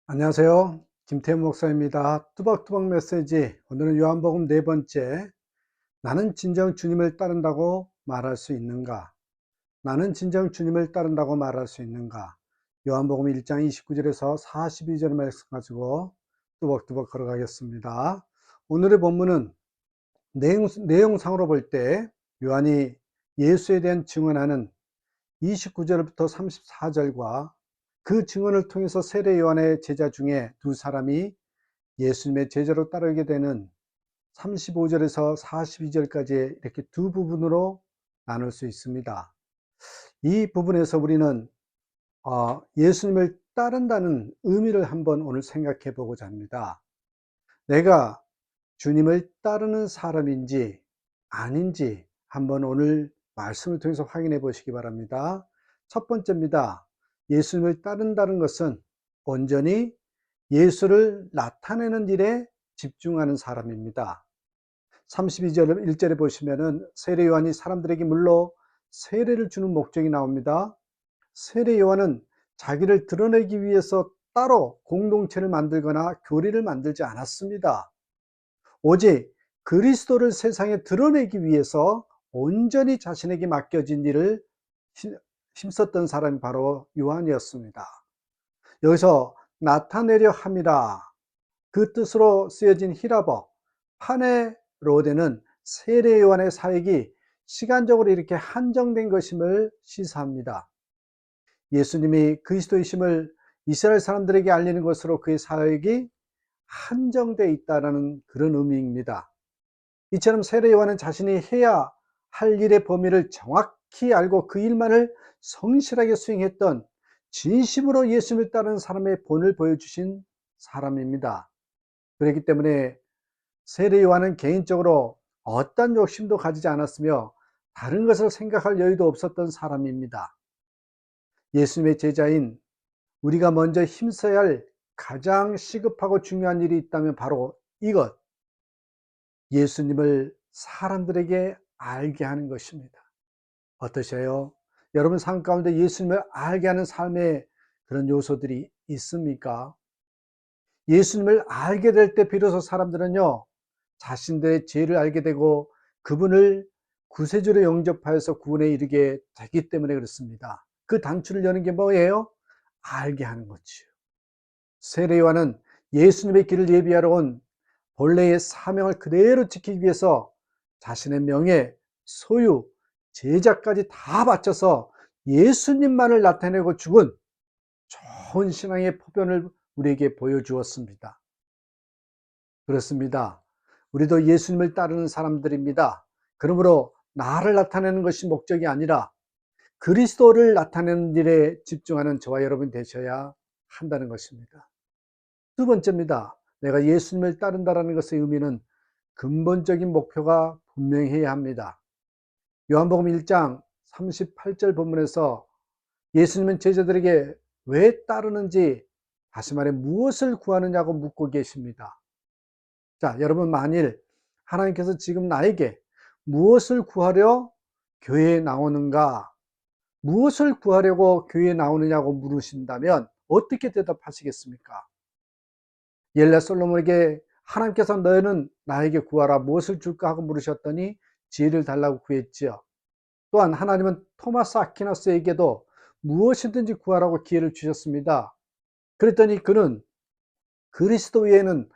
안녕하세요. 김태훈 목사입니다. 뚜벅뚜벅 메시지. 오늘은 요한복음 네 번째. 나는 진정 주님을 따른다고 말할 수 있는가? 나는 진정 주님을 따른다고 말할 수 있는가? 요한복음 1장 29절에서 42절 말씀 가지고 뚜벅뚜벅 걸어가겠습니다. 오늘의 본문은 내용상으로 볼 때 요한이 예수에 대한 증언하는 29절부터 34절과 그 증언을 통해서 세례 요한의 제자 중에 두 사람이 예수님의 제자로 따르게 되는 35절에서 42절까지 이렇게 두 부분으로 나눌 수 있습니다. 이 부분에서 우리는 예수님을 따른다는 의미를 한번 오늘 생각해 보고자 합니다. 내가 주님을 따르는 사람인지 아닌지 한번 오늘 말씀을 통해서 확인해 보시기 바랍니다. 첫 번째입니다. 예수님을 따른다는 것은 온전히 예수를 나타내는 일에 집중하는 사람입니다. 32절 1절에 보시면은 세례 요한이 사람들에게 물러 세례를 주는 목적이 나옵니다. 세례 요한은 자기를 드러내기 위해서 따로 공동체를 만들거나 교리를 만들지 않았습니다. 오직 그리스도를 세상에 드러내기 위해서 온전히 자신에게 맡겨진 일을 힘썼던 사람이 바로 요한이었습니다. 여기서 나타내려 함이라, 그 뜻으로 쓰여진 히라버 파네로데는 세례 요한의 사역이 시간적으로 이렇게 한정된 것임을 시사합니다. 예수님이 그리스도이심을 이스라엘 사람들에게 알리는 것으로 그의 사역이 한정되어 있다는 그런 의미입니다. 이처럼 세례 요한은 자신이 해야 할 일의 범위를 정확히 알고 그 일만을 성실하게 수행했던 진심으로 예수님을 따르는 사람의 본을 보여주신 사람입니다. 그렇기 때문에 세례 요한은 개인적으로 어떤 욕심도 가지지 않았으며 다른 것을 생각할 여유도 없었던 사람입니다. 예수님의 제자인 우리가 먼저 힘써야 할 가장 시급하고 중요한 일이 있다면 바로 이것, 예수님을 사람들에게 알게 하는 것입니다. 어떠세요? 여러분 삶 가운데 예수님을 알게 하는 삶의 그런 요소들이 있습니까? 예수님을 알게 될 때 비로소 사람들은요, 자신들의 죄를 알게 되고 그분을 구세주로 영접하여서 구원에 이르게 되기 때문에 그렇습니다. 그 단추를 여는 게 뭐예요? 알게 하는 거지요. 세례 요한은 예수님의 길을 예비하러 온 본래의 사명을 그대로 지키기 위해서 자신의 명예, 소유, 제자까지 다 바쳐서 예수님만을 나타내고 죽은 좋은 신앙의 포변을 우리에게 보여주었습니다. 그렇습니다. 우리도 예수님을 따르는 사람들입니다. 그러므로 나를 나타내는 것이 목적이 아니라 그리스도를 나타내는 일에 집중하는 저와 여러분이 되셔야 한다는 것입니다. 두 번째입니다. 내가 예수님을 따른다는 것의 의미는 근본적인 목표가 분명해야 합니다. 요한복음 1장 38절 본문에서 예수님은 제자들에게 왜 따르는지, 다시 말해 무엇을 구하느냐고 묻고 계십니다. 자, 여러분 만일 하나님께서 지금 나에게 무엇을 구하려 교회에 나오는가, 무엇을 구하려고 교회에 나오느냐고 물으신다면 어떻게 대답하시겠습니까? 엘라 솔로몬에게 하나님께서 너희는 나에게 구하라 무엇을 줄까 하고 물으셨더니 지혜를 달라고 구했지요. 또한 하나님은 토마스 아퀴나스에게도 무엇이든지 구하라고 기회를 주셨습니다. 그랬더니 그는 그리스도 외에는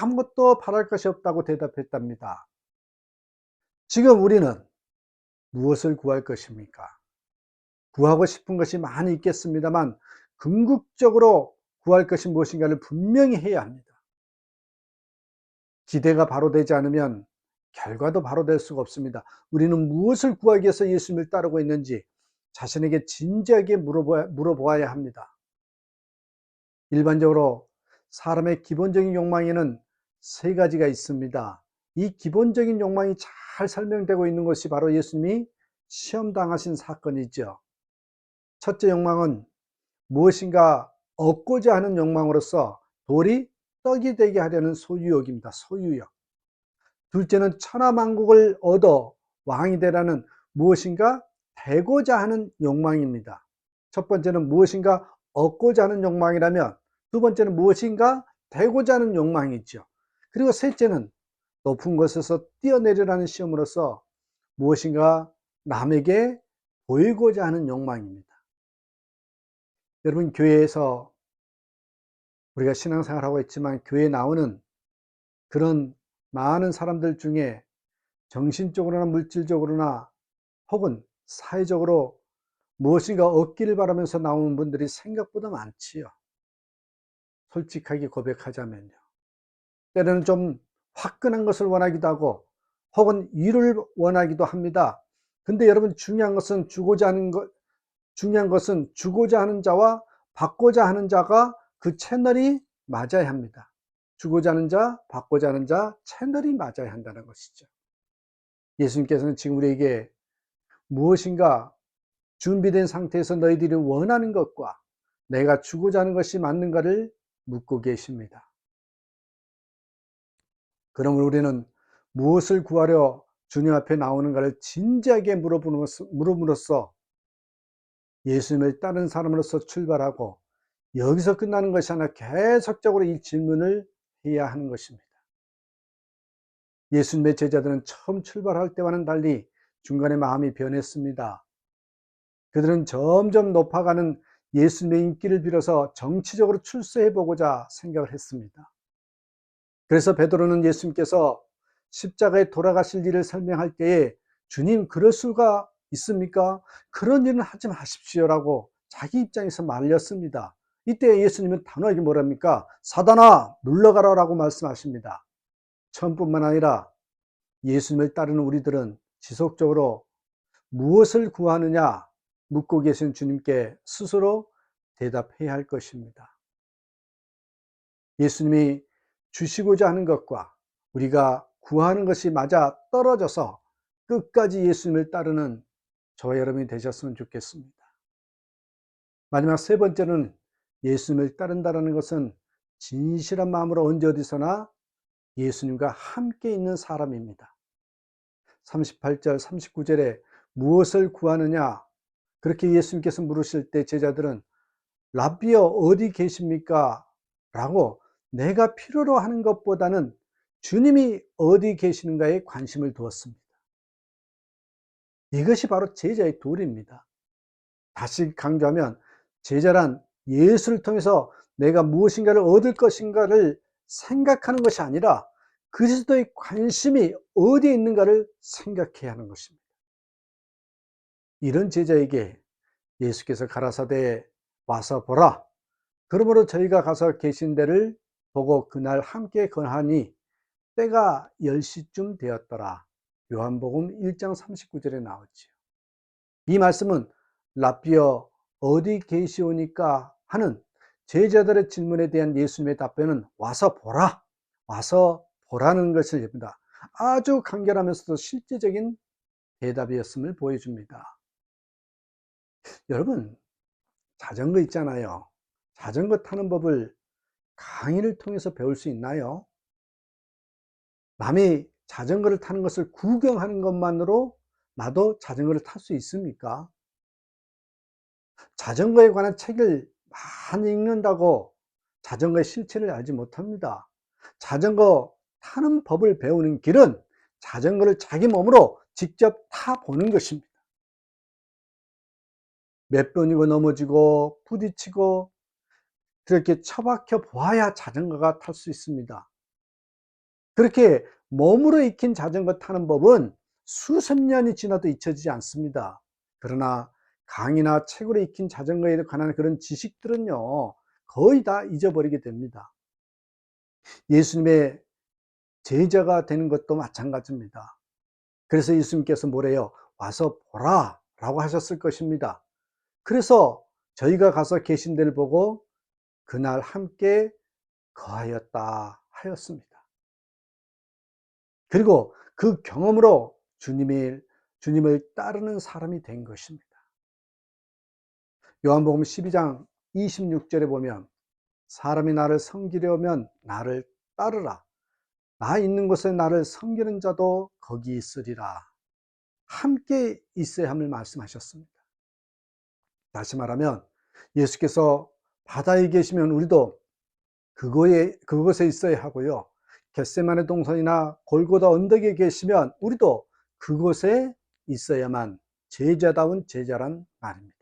아무것도 바랄 것이 없다고 대답했답니다. 지금 우리는 무엇을 구할 것입니까? 구하고 싶은 것이 많이 있겠습니다만 궁극적으로 구할 것이 무엇인가를 분명히 해야 합니다. 기대가 바로 되지 않으면 결과도 바로 될 수가 없습니다. 우리는 무엇을 구하기 위해서 예수님을 따르고 있는지 자신에게 진지하게 물어보아야 합니다. 일반적으로 사람의 기본적인 욕망에는 세 가지가 있습니다. 이 기본적인 욕망이 잘 설명되고 있는 것이 바로 예수님이 시험당하신 사건이죠. 첫째 욕망은 무엇인가 얻고자 하는 욕망으로서 돌이 떡이 되게 하려는 소유욕입니다. 소유욕. 둘째는 천하만국을 얻어 왕이 되라는 무엇인가 되고자 하는 욕망입니다. 첫 번째는 무엇인가 얻고자 하는 욕망이라면 두 번째는 무엇인가 되고자 하는 욕망이죠. 그리고 셋째는 높은 곳에서 뛰어내리라는 시험으로서 무엇인가 남에게 보이고자 하는 욕망입니다. 여러분, 교회에서 우리가 신앙생활하고 있지만 교회에 나오는 그런 많은 사람들 중에 정신적으로나 물질적으로나 혹은 사회적으로 무엇인가 얻기를 바라면서 나오는 분들이 생각보다 많지요. 솔직하게 고백하자면요. 때로는 좀 화끈한 것을 원하기도 하고 혹은 일을 원하기도 합니다. 근데 여러분, 중요한 것은 주고자 하는 자와 받고자 하는 자가 그 채널이 맞아야 합니다. 주고자 하는 자, 받고자 하는 자 채널이 맞아야 한다는 것이죠. 예수님께서는 지금 우리에게 무엇인가 준비된 상태에서 너희들이 원하는 것과 내가 주고자 하는 것이 맞는가를 묻고 계십니다. 그러면 우리는 무엇을 구하려 주님 앞에 나오는가를 진지하게 물음으로써 예수님을 따르는 사람으로서 출발하고 여기서 끝나는 것이 아니라 계속적으로 이 질문을 해야 하는 것입니다. 예수님의 제자들은 처음 출발할 때와는 달리 중간에 마음이 변했습니다. 그들은 점점 높아가는 예수님의 인기를 빌어서 정치적으로 출세해 보고자 생각을 했습니다. 그래서 베드로는 예수님께서 십자가에 돌아가실 일을 설명할 때에 주님, 그럴 수가 있습니까? 그런 일은 하지 마십시오라고 자기 입장에서 말렸습니다. 이때 예수님은 단호하게 뭐랍니까? 사단아, 물러가라 라고 말씀하십니다. 처음뿐만 아니라 예수님을 따르는 우리들은 지속적으로 무엇을 구하느냐 묻고 계신 주님께 스스로 대답해야 할 것입니다. 예수님이 주시고자 하는 것과 우리가 구하는 것이 맞아 떨어져서 끝까지 예수님을 따르는 저와 여러분이 되셨으면 좋겠습니다. 마지막 세 번째는 예수님을 따른다는 것은 진실한 마음으로 언제 어디서나 예수님과 함께 있는 사람입니다. 38절 39절에 무엇을 구하느냐 그렇게 예수님께서 물으실 때 제자들은 랍비여 어디 계십니까? 라고 내가 필요로 하는 것보다는 주님이 어디 계시는가에 관심을 두었습니다. 이것이 바로 제자의 도리입니다. 다시 강조하면 제자란 예수를 통해서 내가 무엇인가를 얻을 것인가를 생각하는 것이 아니라 그리스도의 관심이 어디에 있는가를 생각해야 하는 것입니다. 이런 제자에게 예수께서 가라사대 와서 보라. 그러므로 저희가 가서 계신 데를 보고 그날 함께 거하니 때가 10시쯤 되었더라. 요한복음 1장 39절에 나오지요. 이 말씀은 랍비여 어디 계시오니까 하는 제자들의 질문에 대한 예수님의 답변은 와서 보라. 와서 보라는 것을 얘기합니다. 아주 간결하면서도 실제적인 대답이었음을 보여줍니다. 여러분, 자전거 있잖아요. 자전거 타는 법을 강의를 통해서 배울 수 있나요? 남이 자전거를 타는 것을 구경하는 것만으로 나도 자전거를 탈 수 있습니까? 자전거에 관한 책을 많이 읽는다고 자전거의 실체를 알지 못합니다. 자전거 타는 법을 배우는 길은 자전거를 자기 몸으로 직접 타보는 것입니다. 몇 번이고 넘어지고 부딪히고 그렇게 처박혀 보아야 자전거가 탈 수 있습니다. 그렇게 몸으로 익힌 자전거 타는 법은 수십 년이 지나도 잊혀지지 않습니다. 그러나 강의나 책으로 익힌 자전거에 관한 그런 지식들은요, 거의 다 잊어버리게 됩니다. 예수님의 제자가 되는 것도 마찬가지입니다. 그래서 예수님께서 뭐래요? 와서 보라 라고 하셨을 것입니다. 그래서 저희가 가서 계신 데를 보고 그날 함께 거하였다 하였습니다. 그리고 그 경험으로 주님을 따르는 사람이 된 것입니다. 요한복음 12장 26절에 보면 사람이 나를 섬기려면 나를 따르라. 나 있는 곳에 나를 섬기는 자도 거기 있으리라. 함께 있어야 함을 말씀하셨습니다. 다시 말하면 예수께서 바다에 계시면 우리도 그곳에 있어야 하고요. 겟세마네 동산이나 골고다 언덕에 계시면 우리도 그곳에 있어야만 제자다운 제자란 말입니다.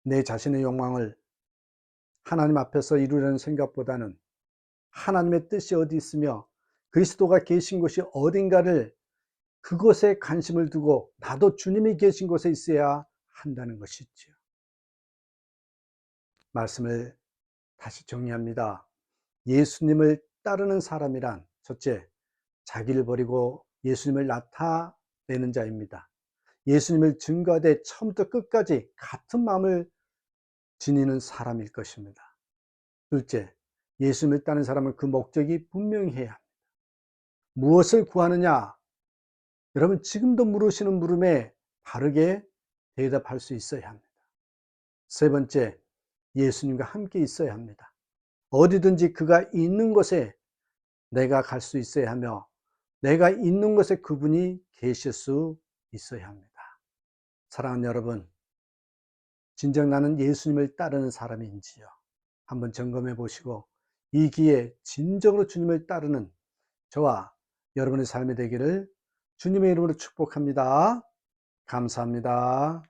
내 자신의 욕망을 하나님 앞에서 이루려는 생각보다는 하나님의 뜻이 어디 있으며 그리스도가 계신 곳이 어딘가를 그곳에 관심을 두고 나도 주님이 계신 곳에 있어야 한다는 것이지요. 말씀을 다시 정리합니다. 예수님을 따르는 사람이란 첫째, 자기를 버리고 예수님을 나타내는 자입니다. 예수님을 증거하되 처음부터 끝까지 같은 마음을 지니는 사람일 것입니다. 둘째, 예수님을 따르는 사람은 그 목적이 분명해야 합니다. 무엇을 구하느냐? 여러분 지금도 물으시는 물음에 바르게 대답할 수 있어야 합니다. 세 번째, 예수님과 함께 있어야 합니다. 어디든지 그가 있는 곳에 내가 갈 수 있어야 하며 내가 있는 곳에 그분이 계실 수 있어야 합니다. 사랑하는 여러분, 진정 나는 예수님을 따르는 사람인지요? 한번 점검해 보시고 이 기회에 진정으로 주님을 따르는 저와 여러분의 삶이 되기를 주님의 이름으로 축복합니다. 감사합니다.